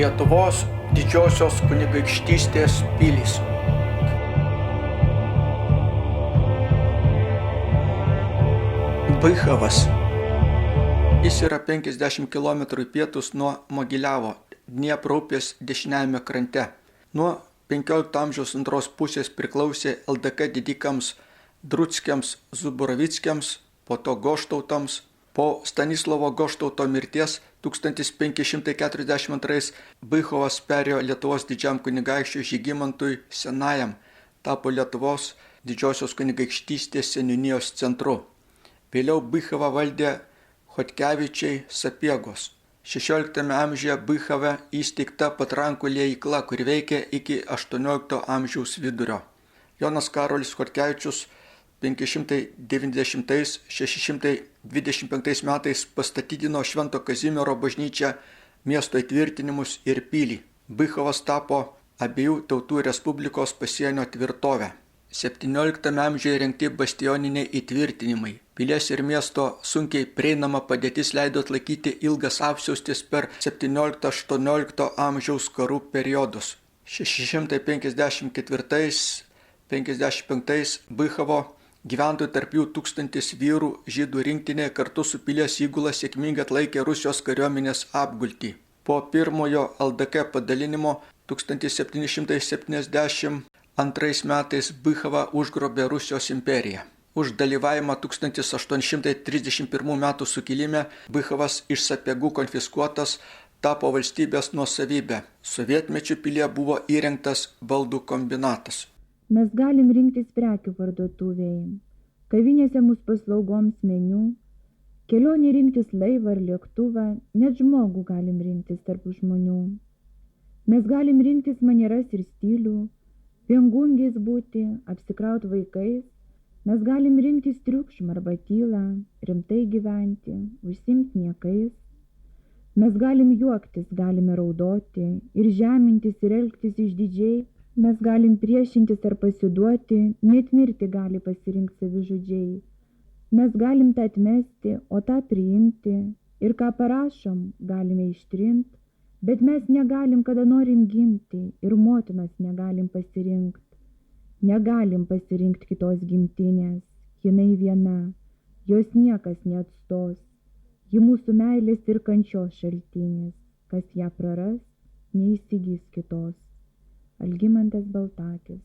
Lietuvos didžiosios kunigaikštystės pilys. Bychavas. Jis yra 50 km į pietus nuo Mogiliavo, Dniepro upės dešiniajame krante. Nuo 15 amžiaus antros pusės priklausė LDK didikams Druckiams Zuborovickiams, po to Goštautams. Po Stanislovo Goštauto mirties 1542 Bychavas perėjo Lietuvos didžiam kunigaikščiui Žygimantui Senajam, tapo Lietuvos didžiosios kunigaikštystės seniūnijos centru. Vėliau Bychavą valdė Chodkevičiai Sapiegos. 16 amžiuje Bychave įsteigta patrankų liejykla, kuri veikė iki 18 amžiaus vidurio. Jonas Karolis Chodkevičius 590–625 metais pastatydino Švento Kazimiero bažnyčią, miesto įtvirtinimus ir pilį. Bychavas tapo abiejų tautų respublikos pasienio tvirtovę. 17 amžiuje rengti bastioniniai įtvirtinimai. Pilies ir miesto sunkiai prieinama padėtis leido atlaikyti ilgas apsiaustis per 17–18 amžiaus karų periodus. 654–55 Bychavo gyventojų, tarp jų 1000 vyrų žydų rinktinė kartu su pilies įgula sėkmingai atlaikė Rusijos kariuomenės apgultį. Po pirmojo LDK padalinimo 1772 metais Bychavą užgrobė Rusijos imperija. Už dalyvavimą 1831 metų sukilime Bychavas iš Sapiegų konfiskuotas, tapo valstybės nuosavybė. Sovietmečiu pilyje buvo įrengtas baldų kombinatas. Mes galim rinktis prekių parduotuvėje, kavinėse mūsų paslaugoms meniu, kelionė rinktis laivą ar lėktuvą, net žmogų galim rinktis tarp žmonių. Mes galim rinktis manieras ir stilių, viengungiais būti, apsikraut vaikais, mes galim rinktis triukšmą arba tylą, rimtai gyventi, užsiimti niekais. Mes galim juoktis, galime raudoti ir žemintis ir elgtis išdidžiai. Mes galim priešintis ar pasiduoti, net mirti gali pasirinkti savižudžiai. Mes galim tą atmesti, o tą priimti, ir ką parašom, galime ištrinti, bet mes negalim, kada norim gimti, ir motinos negalim pasirinkti. Negalim pasirinkti kitos gimtinės, jinai viena, jos niekas neatstos. Ji mūsų meilės ir kančios šaltinis, kas ją praras, neįsigys kitos. Algimantas Baltakis.